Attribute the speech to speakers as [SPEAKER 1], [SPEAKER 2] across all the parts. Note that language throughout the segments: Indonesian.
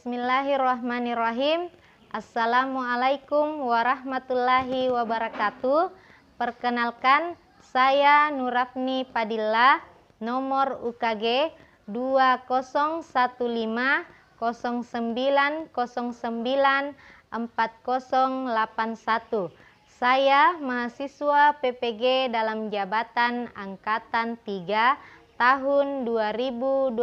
[SPEAKER 1] Bismillahirrahmanirrahim. Assalamualaikum warahmatullahi wabarakatuh. Perkenalkan, saya Nurafni Padilla, nomor UKG 201509094081. Saya mahasiswa PPG dalam jabatan Angkatan 3 tahun 2021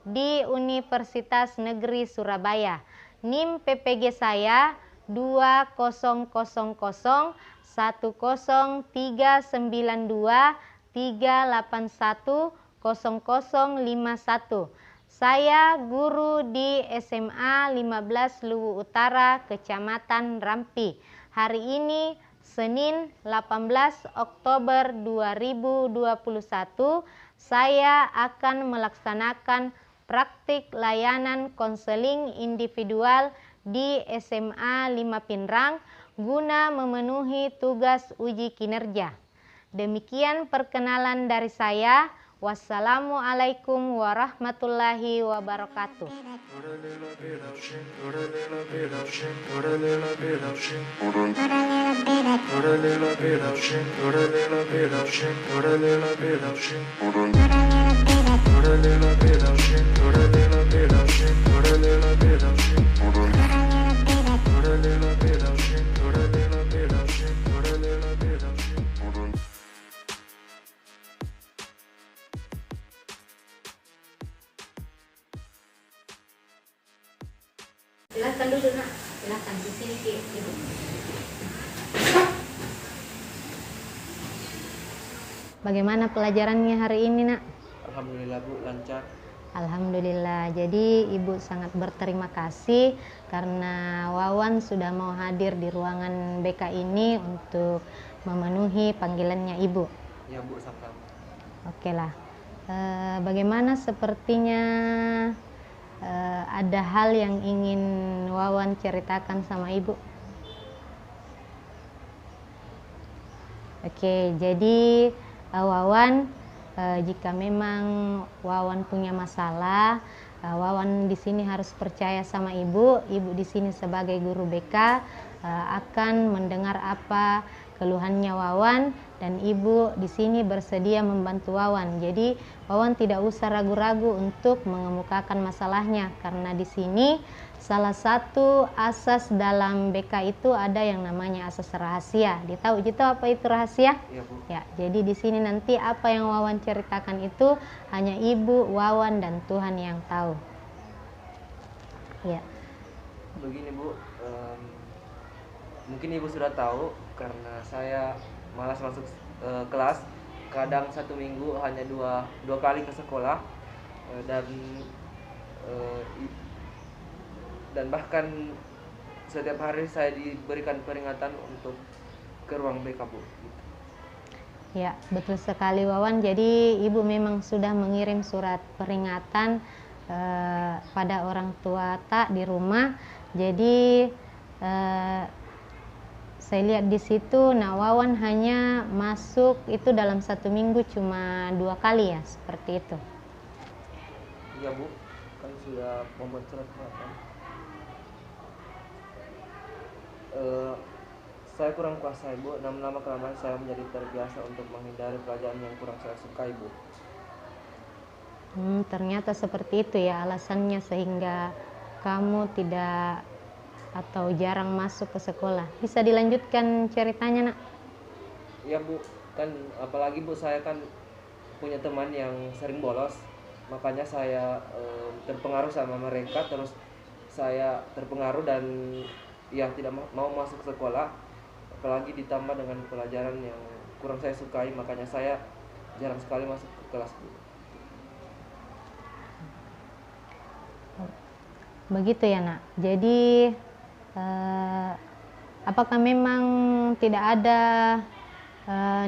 [SPEAKER 1] di Universitas Negeri Surabaya. NIM PPG saya 200392381001. Saya guru di SMA 15 Luwu Utara, Kecamatan Rampi. Hari ini Senin 18 Oktober 2021, saya akan melaksanakan praktik layanan konseling individual di SMA 5 Pinrang guna memenuhi tugas uji kinerja. Demikian perkenalan dari saya. Wassalamualaikum warahmatullahi wabarakatuh.
[SPEAKER 2] Silahkan dulu nak, silahkan di sini Ibu.
[SPEAKER 1] Bagaimana pelajarannya hari ini nak?
[SPEAKER 3] Alhamdulillah Bu, lancar.
[SPEAKER 1] Alhamdulillah. Jadi Ibu sangat berterima kasih karena Wawan sudah mau hadir di ruangan BK ini untuk memenuhi panggilannya Ibu.
[SPEAKER 3] Ya Bu, sama-sama.
[SPEAKER 1] Oke lah. Bagaimana sepertinya ada hal yang ingin Wawan ceritakan sama Ibu? Oke, jadi Wawan, jika memang Wawan punya masalah, Wawan di sini harus percaya sama Ibu. Ibu di sini sebagai guru BK akan mendengar apa keluhannya Wawan, dan Ibu di sini bersedia membantu Wawan. Jadi Wawan tidak usah ragu-ragu untuk mengemukakan masalahnya, karena di sini salah satu asas dalam BK itu ada yang namanya asas rahasia. Ditahu gitu apa itu rahasia?
[SPEAKER 3] Iya Bu.
[SPEAKER 1] Ya, jadi di sini nanti apa yang Wawan ceritakan itu hanya Ibu, Wawan, dan Tuhan yang tahu. Ya.
[SPEAKER 3] Begini Bu, mungkin Ibu sudah tahu karena saya malas masuk kelas. Kadang satu minggu hanya dua kali ke sekolah, dan bahkan setiap hari saya diberikan peringatan untuk ke ruang BK Bu.
[SPEAKER 1] Ya, betul sekali Wawan. Jadi Ibu memang sudah mengirim surat peringatan pada orang tua tak di rumah. Jadi saya lihat di situ, nah Wawan hanya masuk itu dalam satu minggu cuma 2 kali ya, seperti itu.
[SPEAKER 3] Iya Bu, kan sudah membuat surat peringatan. Saya kurang kuasa Bu, lama-lama kelamaan saya menjadi terbiasa untuk menghindari pelajaran yang kurang saya sukai Bu.
[SPEAKER 1] Ternyata seperti itu ya alasannya sehingga kamu tidak atau jarang masuk ke sekolah. Bisa dilanjutkan ceritanya nak?
[SPEAKER 3] Iya Bu, kan apalagi Bu, saya kan punya teman yang sering bolos, makanya saya terpengaruh sama mereka, terus saya terpengaruh dan ya tidak mau masuk sekolah, apalagi ditambah dengan pelajaran yang kurang saya sukai, makanya saya jarang sekali masuk ke kelas Bu.
[SPEAKER 1] Begitu ya nak. Jadi apakah memang tidak ada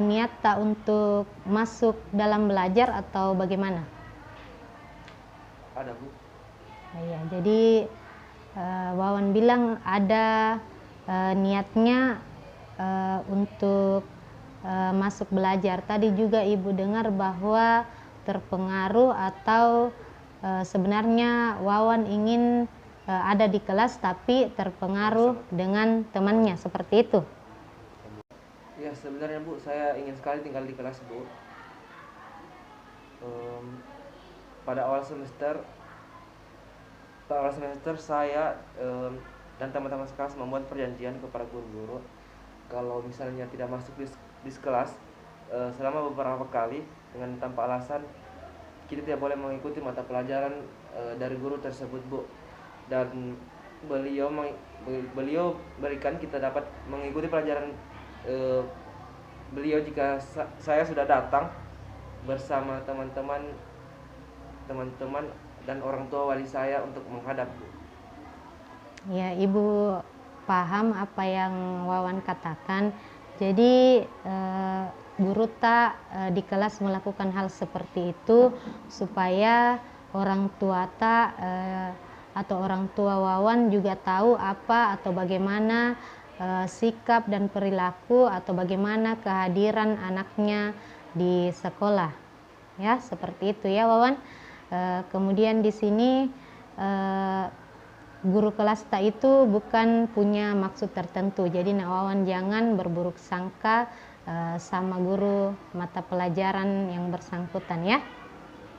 [SPEAKER 1] niat tak untuk masuk dalam belajar atau bagaimana?
[SPEAKER 3] Ada Bu.
[SPEAKER 1] Iya, jadi Wawan bilang ada niatnya untuk masuk belajar. Tadi juga Ibu dengar bahwa terpengaruh atau sebenarnya Wawan ingin ada di kelas tapi terpengaruh dengan temannya, seperti itu.
[SPEAKER 3] Ya sebenarnya Bu, saya ingin sekali tinggal di kelas Bu. Pada awal semester saya dan teman-teman sekelas membuat perjanjian kepada guru-guru kalau misalnya tidak masuk di kelas selama beberapa kali dengan tanpa alasan, kita tidak boleh mengikuti mata pelajaran dari guru tersebut Bu. Dan beliau berikan kita dapat mengikuti pelajaran beliau jika saya sudah datang bersama teman-teman dan orang tua wali saya untuk menghadap Bu.
[SPEAKER 1] Ya, Ibu paham apa yang Wawan katakan. Jadi guru tak di kelas melakukan hal seperti itu supaya orang tua tak atau orang tua Wawan juga tahu apa atau bagaimana sikap dan perilaku atau bagaimana kehadiran anaknya di sekolah. Ya, seperti itu ya Wawan. Kemudian di sini guru kelas tak itu bukan punya maksud tertentu. Jadi Nak Wawan jangan berburuk sangka sama guru mata pelajaran yang bersangkutan ya.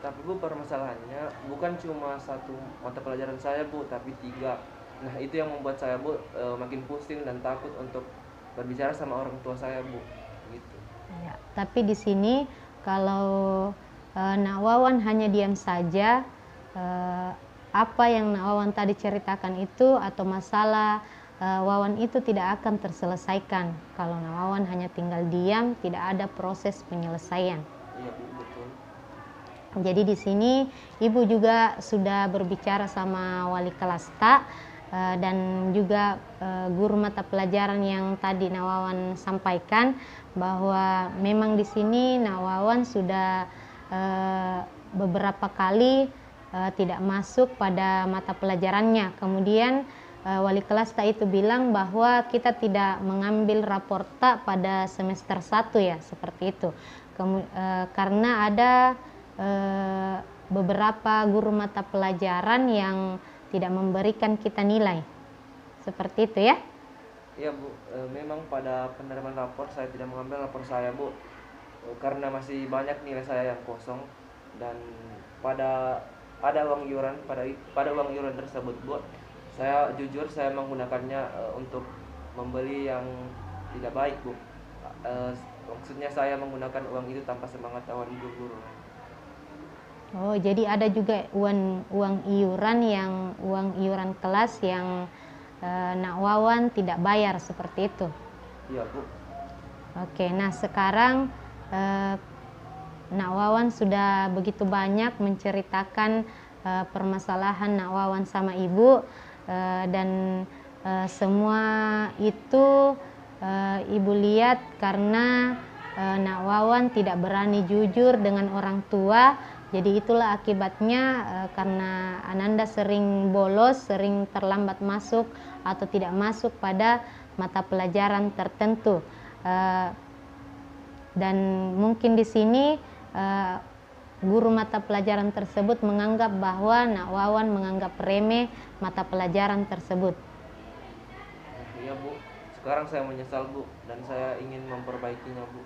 [SPEAKER 3] Tapi Bu, permasalahannya bukan cuma satu mata pelajaran saya Bu, tapi 3. Nah itu yang membuat saya Bu makin pusing dan takut untuk berbicara sama orang tua saya Bu, gitu.
[SPEAKER 1] Ya, tapi di sini kalau Nak Wawan hanya diam saja, apa yang Nak Wawan tadi ceritakan itu atau masalah Wawan itu tidak akan terselesaikan. Kalau Nak Wawan hanya tinggal diam, tidak ada proses penyelesaian.
[SPEAKER 3] Iya Bu, betul.
[SPEAKER 1] Jadi di sini Ibu juga sudah berbicara sama wali kelas tak dan juga guru mata pelajaran yang tadi Nak Wawan sampaikan bahwa memang di sini Nak Wawan sudah beberapa kali tidak masuk pada mata pelajarannya. Kemudian wali kelas tak itu bilang bahwa kita tidak mengambil rapor tak pada semester 1 ya, seperti itu. Karena ada beberapa guru mata pelajaran yang tidak memberikan kita nilai, seperti itu ya.
[SPEAKER 3] Iya Bu, memang pada penerimaan rapor saya tidak mengambil rapor saya Bu, karena masih banyak nilai saya yang kosong dan ada uang iuran pada uang iuran tersebut Bu, saya jujur saya menggunakannya untuk membeli yang tidak baik Bu. Maksudnya saya menggunakan uang itu tanpa semangat tawar guru-guru.
[SPEAKER 1] Oh, jadi ada juga uang iuran kelas yang Nak Wawan tidak bayar, seperti itu.
[SPEAKER 3] Iya Bu.
[SPEAKER 1] Oke, nah sekarang Nak Wawan sudah begitu banyak menceritakan permasalahan Nak Wawan sama Ibu dan semua itu Ibu lihat karena Nak Wawan tidak berani jujur dengan orang tua. Jadi itulah akibatnya karena Ananda sering bolos, sering terlambat masuk atau tidak masuk pada mata pelajaran tertentu. Dan mungkin di sini guru mata pelajaran tersebut menganggap bahwa Nak Wawan menganggap remeh mata pelajaran tersebut.
[SPEAKER 3] Iya Bu, sekarang saya menyesal Bu dan saya ingin memperbaikinya Bu.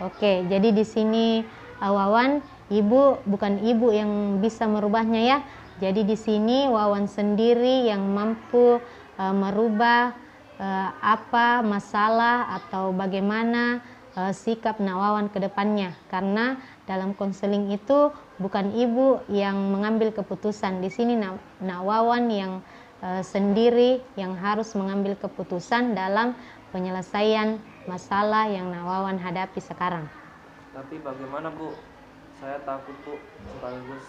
[SPEAKER 1] Oke, jadi di sini Wawan, Ibu bukan Ibu yang bisa merubahnya ya. Jadi di sini Wawan sendiri yang mampu merubah apa masalah atau bagaimana sikap Nak Wawan ke depannya. Karena dalam konseling itu bukan Ibu yang mengambil keputusan. Di sini Nak Wawan yang sendiri yang harus mengambil keputusan dalam penyelesaian masalah yang Nak Wawan hadapi sekarang.
[SPEAKER 3] Tapi bagaimana Bu? Saya takut Bu, sekaligus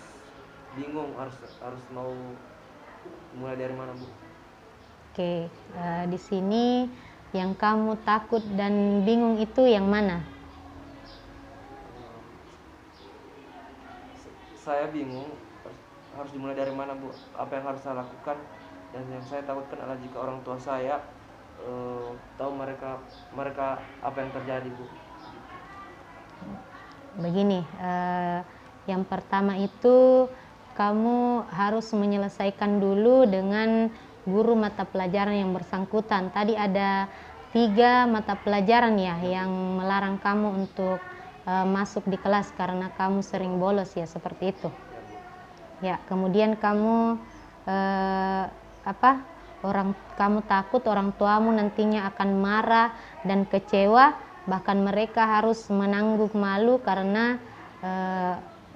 [SPEAKER 3] bingung harus mau mulai dari mana Bu?
[SPEAKER 1] Oke, di sini yang kamu takut dan bingung itu yang mana?
[SPEAKER 3] Saya bingung harus dimulai dari mana Bu? Apa yang harus saya lakukan? Dan yang saya takutkan adalah jika orang tua saya tahu mereka apa yang terjadi Bu.
[SPEAKER 1] Begini, yang pertama itu kamu harus menyelesaikan dulu dengan guru mata pelajaran yang bersangkutan. Tadi ada 3 mata pelajaran ya yang melarang kamu untuk masuk di kelas karena kamu sering bolos ya, seperti itu. Ya, kemudian kamu kamu takut orang tuamu nantinya akan marah dan kecewa, bahkan mereka harus menanggung malu karena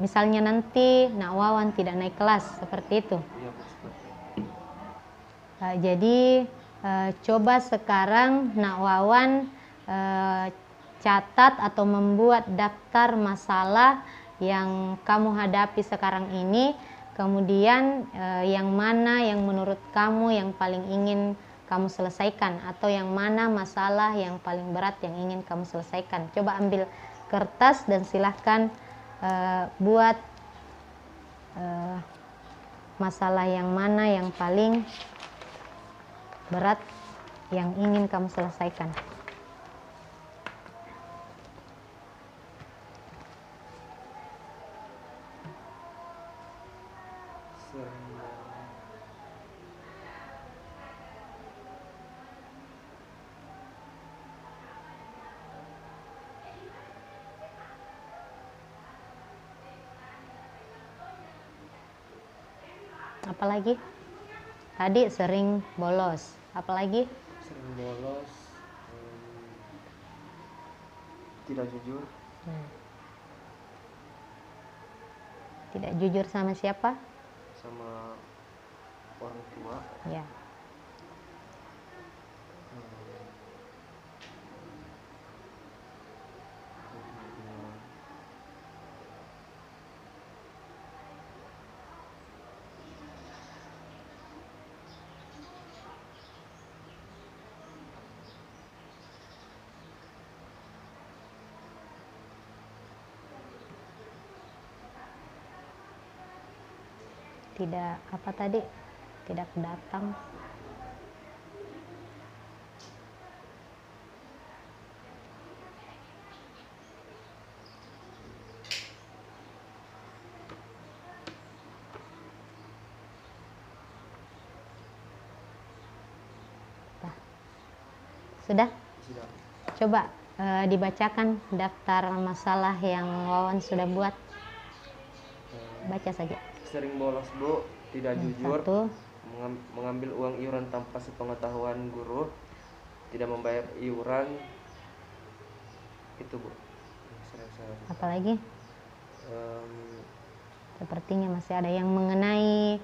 [SPEAKER 1] misalnya nanti Nak Wawan tidak naik kelas, seperti itu.
[SPEAKER 3] Iya, Bu, seperti itu.
[SPEAKER 1] Jadi coba sekarang Nak Wawan catat atau membuat daftar masalah yang kamu hadapi sekarang ini. Kemudian yang mana yang menurut kamu yang paling ingin kamu selesaikan, atau yang mana masalah yang paling berat yang ingin kamu selesaikan. Coba ambil kertas dan silahkan buat masalah yang mana yang paling berat yang ingin kamu selesaikan. Apalagi? Tadi sering bolos. Apalagi?
[SPEAKER 3] Sering bolos, tidak jujur.
[SPEAKER 1] Tidak jujur sama siapa?
[SPEAKER 3] Sama orang tua.
[SPEAKER 1] Ya. Tidak apa tadi? Tidak datang. Sudah?
[SPEAKER 3] Sudah.
[SPEAKER 1] Coba dibacakan daftar masalah yang Wawan sudah buat. Baca saja.
[SPEAKER 3] Sering bolos, Bu, tidak jujur,
[SPEAKER 1] 1.
[SPEAKER 3] mengambil uang iuran tanpa sepengetahuan guru, tidak membayar iuran. Itu, Bu.
[SPEAKER 1] Apalagi? Sepertinya masih ada yang mengenai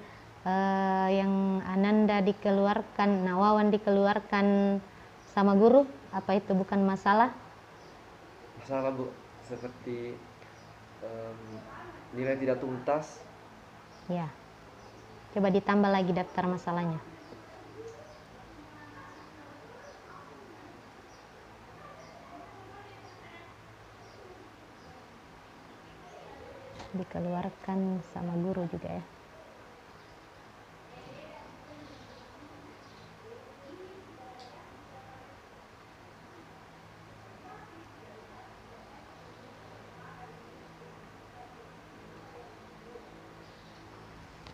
[SPEAKER 1] yang Ananda dikeluarkan, Nak Wawan dikeluarkan sama guru. Apa itu bukan masalah?
[SPEAKER 3] Masalah, Bu, seperti nilai tidak tuntas.
[SPEAKER 1] Ya. Coba ditambah lagi daftar masalahnya. Dikeluarkan sama guru juga ya.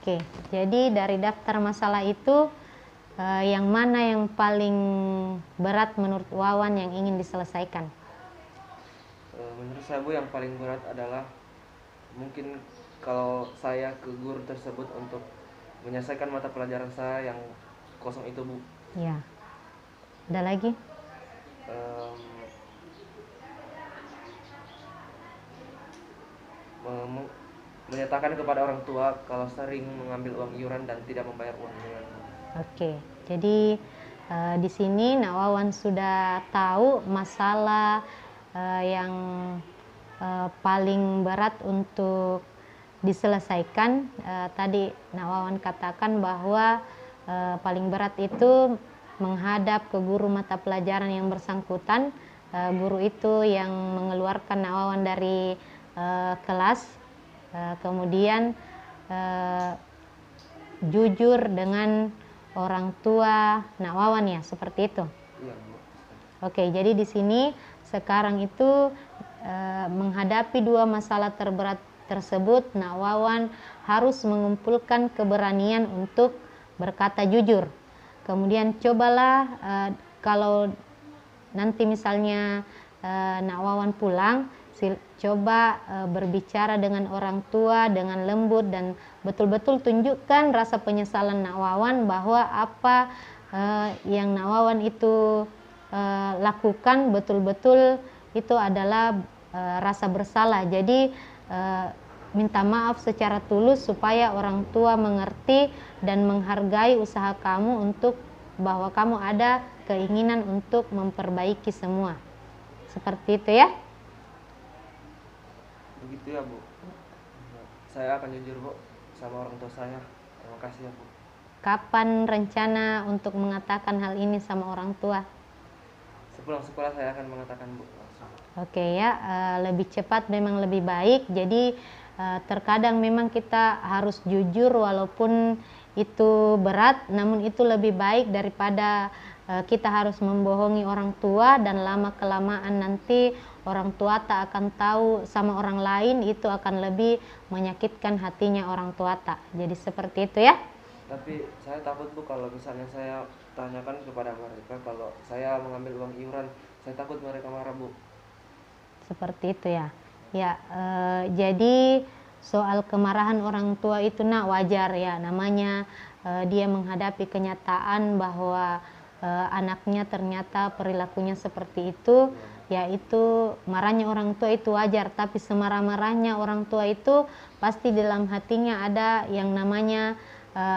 [SPEAKER 1] Oke, jadi dari daftar masalah itu yang mana yang paling berat menurut Wawan yang ingin diselesaikan?
[SPEAKER 3] Menurut saya, Bu, yang paling berat adalah mungkin kalau saya ke guru tersebut untuk menyelesaikan mata pelajaran saya yang kosong itu, Bu.
[SPEAKER 1] Ya. Ada lagi?
[SPEAKER 3] Menyatakan kepada orang tua kalau sering mengambil uang iuran dan tidak membayar uang iuran.
[SPEAKER 1] Oke, jadi di sini Nak Wawan sudah tahu masalah yang paling berat untuk diselesaikan. Tadi Nak Wawan katakan bahwa paling berat itu menghadap ke guru mata pelajaran yang bersangkutan. Guru itu yang mengeluarkan Nak Wawan dari kelas. Kemudian jujur dengan orang tua Nak Wawan ya, seperti itu.
[SPEAKER 3] Iya, Bu.
[SPEAKER 1] Oke, jadi di sini sekarang itu menghadapi 2 masalah terberat tersebut Nak Wawan harus mengumpulkan keberanian untuk berkata jujur. Kemudian cobalah kalau nanti misalnya Nak Wawan pulang, coba berbicara dengan orang tua dengan lembut dan betul-betul tunjukkan rasa penyesalan Nak Wawan bahwa apa yang Nak Wawan itu lakukan betul-betul itu adalah rasa bersalah. Jadi minta maaf secara tulus supaya orang tua mengerti dan menghargai usaha kamu untuk bahwa kamu ada keinginan untuk memperbaiki semua. Seperti itu ya.
[SPEAKER 3] Begitu ya Bu. Saya akan jujur Bu sama orang tua saya. Terima kasih ya Bu.
[SPEAKER 1] Kapan rencana untuk mengatakan hal ini sama orang tua?
[SPEAKER 3] Sepulang sekolah saya akan mengatakan Bu langsung.
[SPEAKER 1] Oke ya, lebih cepat memang lebih baik. Jadi terkadang memang kita harus jujur walaupun itu berat, namun itu lebih baik daripada kita harus membohongi orang tua dan lama-kelamaan nanti orang tua tak akan tahu sama orang lain, itu akan lebih menyakitkan hatinya orang tua tak. Jadi seperti itu ya.
[SPEAKER 3] Tapi saya takut Bu kalau misalnya saya tanyakan kepada mereka kalau saya mengambil uang iuran, saya takut mereka marah Bu.
[SPEAKER 1] Seperti itu ya. Ya, jadi soal kemarahan orang tua itu Nak wajar ya, namanya dia menghadapi kenyataan bahwa anaknya ternyata perilakunya seperti itu, ya itu marahnya orang tua itu wajar. Tapi semarah-marahnya orang tua itu pasti dalam hatinya ada yang namanya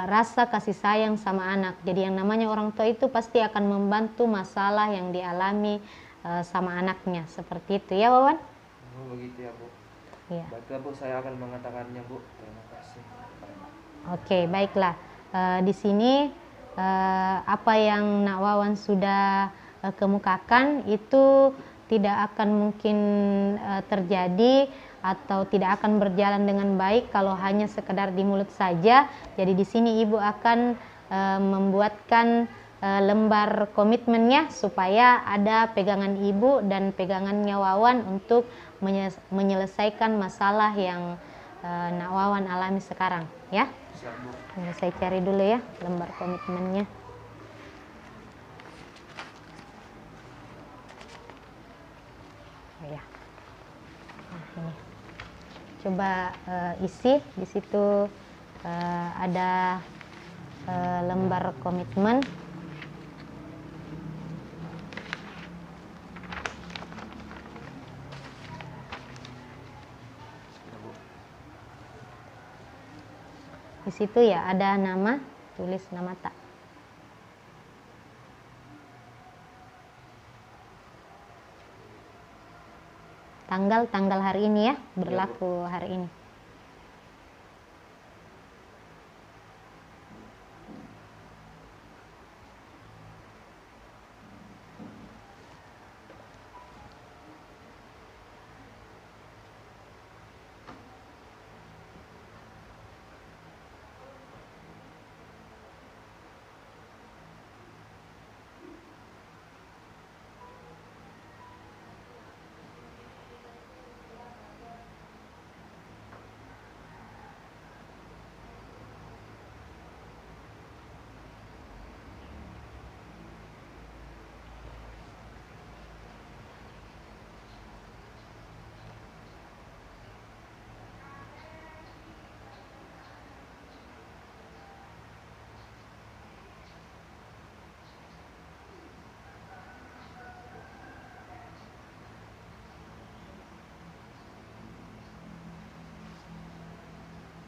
[SPEAKER 1] rasa kasih sayang sama anak. Jadi yang namanya orang tua itu pasti akan membantu masalah yang dialami sama anaknya. Seperti itu ya Wawan.
[SPEAKER 3] Oh, begitu ya Bu.
[SPEAKER 1] Ya.
[SPEAKER 3] Baiklah Bu, saya akan mengatakannya Bu. Terima kasih.
[SPEAKER 1] Oke, baiklah. Di sini apa yang Nak Wawan sudah kemukakan itu tidak akan mungkin terjadi atau tidak akan berjalan dengan baik kalau hanya sekedar di mulut saja. Jadi di sini Ibu akan membuatkan lembar komitmennya supaya ada pegangan Ibu dan pegangannya Wawan untuk menyelesaikan masalah yang Nak Wawan alami sekarang ya.
[SPEAKER 3] Siap Bu.
[SPEAKER 1] Ini saya cari dulu ya lembar komitmennya. Oh ya. Nah, ini. Coba isi di situ ada lembar komitmen. Di situ ya ada nama, tulis nama tak. Tanggal hari ini ya, berlaku hari ini.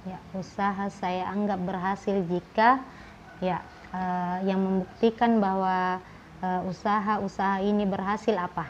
[SPEAKER 1] Ya, usaha saya anggap berhasil jika ya yang membuktikan bahwa usaha-usaha ini berhasil apa?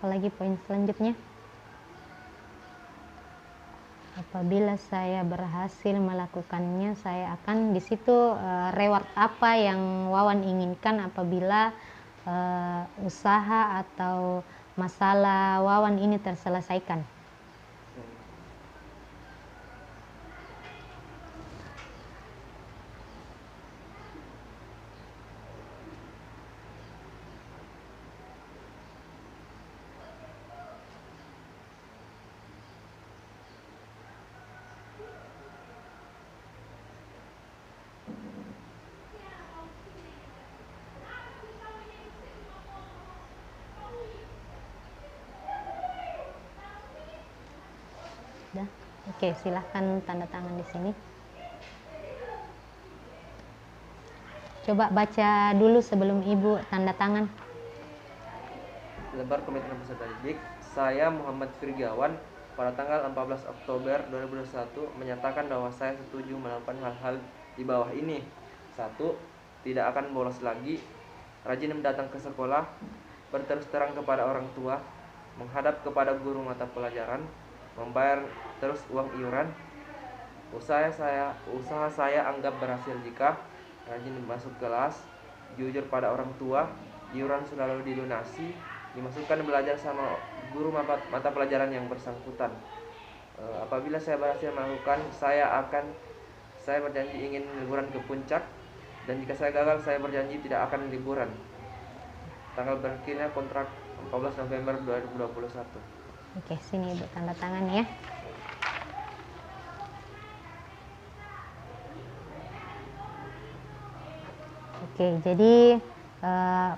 [SPEAKER 1] apalagi poin selanjutnya. Apabila saya berhasil melakukannya, saya akan di situ reward apa yang Wawan inginkan apabila usaha atau masalah Wawan ini terselesaikan. Oke, silahkan tanda tangan di sini. Coba baca dulu sebelum Ibu tanda tangan.
[SPEAKER 3] Lembar Komitmen Peserta Didik, saya Muhammad Firgawan pada tanggal 14 Oktober 2021 menyatakan bahwa saya setuju melakukan hal-hal di bawah ini. 1. Tidak akan bolos lagi, rajin datang ke sekolah, berterus terang kepada orang tua, menghadap kepada guru mata pelajaran, membayar terus uang iuran. Usaha saya anggap berhasil jika rajin masuk kelas, jujur pada orang tua, iuran selalu dilunasi, dimasukkan belajar sama guru mata pelajaran yang bersangkutan. Apabila saya berhasil melakukan, saya berjanji ingin liburan ke puncak, dan jika saya gagal, saya berjanji tidak akan liburan. Tanggal berakhirnya kontrak 14 November 2021.
[SPEAKER 1] Oke, sini Ibu tanda tangan ya. Oke, jadi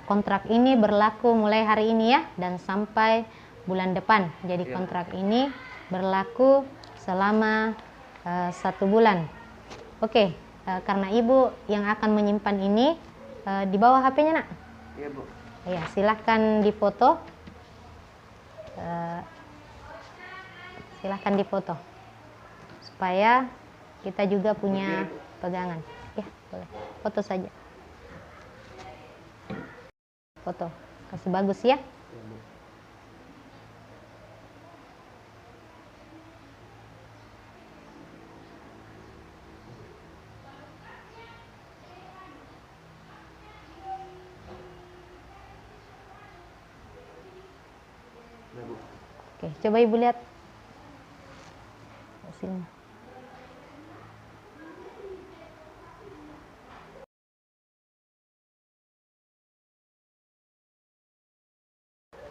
[SPEAKER 1] kontrak ini berlaku mulai hari ini ya dan sampai bulan depan. Jadi kontrak ini berlaku selama 1 bulan. Oke, karena Ibu yang akan menyimpan ini di bawah HP-nya, Nak?
[SPEAKER 3] Iya, Bu.
[SPEAKER 1] Ya, silahkan difoto. Silahkan difoto supaya kita juga punya pegangan. Ya, boleh. Foto saja. Foto. Kasih bagus ya. Oke, coba Ibu lihat. Sini.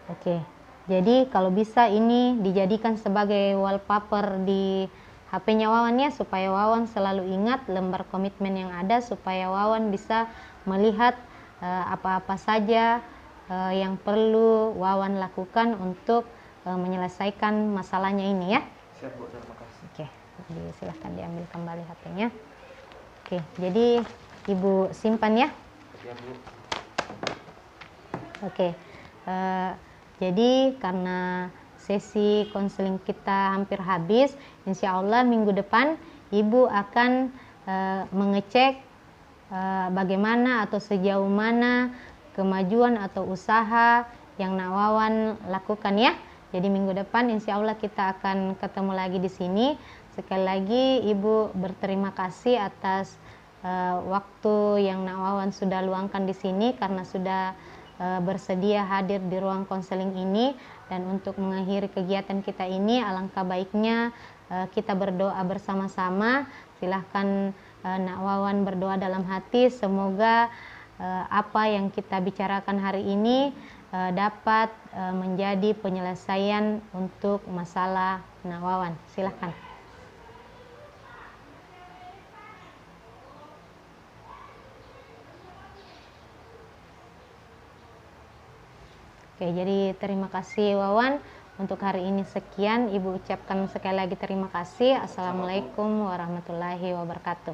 [SPEAKER 1] Oke, jadi kalau bisa ini dijadikan sebagai wallpaper di HP-nya Wawan ya, supaya Wawan selalu ingat lembar komitmen yang ada, supaya Wawan bisa melihat apa-apa saja yang perlu Wawan lakukan untuk menyelesaikan masalahnya ini ya.
[SPEAKER 3] Siap, Bu, terima kasih.
[SPEAKER 1] Oke, jadi silahkan diambil kembali HP-nya. Oke, jadi Ibu simpan ya.
[SPEAKER 3] Ya, Bu.
[SPEAKER 1] Oke, jadi karena sesi konseling kita hampir habis, insya Allah minggu depan Ibu akan mengecek bagaimana atau sejauh mana kemajuan atau usaha yang Nak Wawan lakukan ya. Jadi minggu depan insya Allah kita akan ketemu lagi di sini. Sekali lagi Ibu berterima kasih atas waktu yang Nak Wawan sudah luangkan di sini karena sudah bersedia hadir di ruang konseling ini. Dan untuk mengakhiri kegiatan kita ini, alangkah baiknya kita berdoa bersama-sama. Silahkan Nak Wawan berdoa dalam hati, semoga apa yang kita bicarakan hari ini dapat menjadi penyelesaian untuk masalah Nak Wawan. Silahkan. Oke, jadi terima kasih Wawan. Untuk hari ini sekian, Ibu ucapkan sekali lagi terima kasih. Assalamualaikum warahmatullahi wabarakatuh.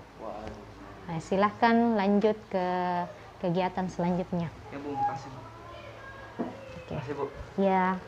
[SPEAKER 1] Nah, silahkan lanjut ke kegiatan selanjutnya.
[SPEAKER 3] Ya, Bu, makasih.
[SPEAKER 1] Oke.
[SPEAKER 3] Makasih, Bu.
[SPEAKER 1] Ya.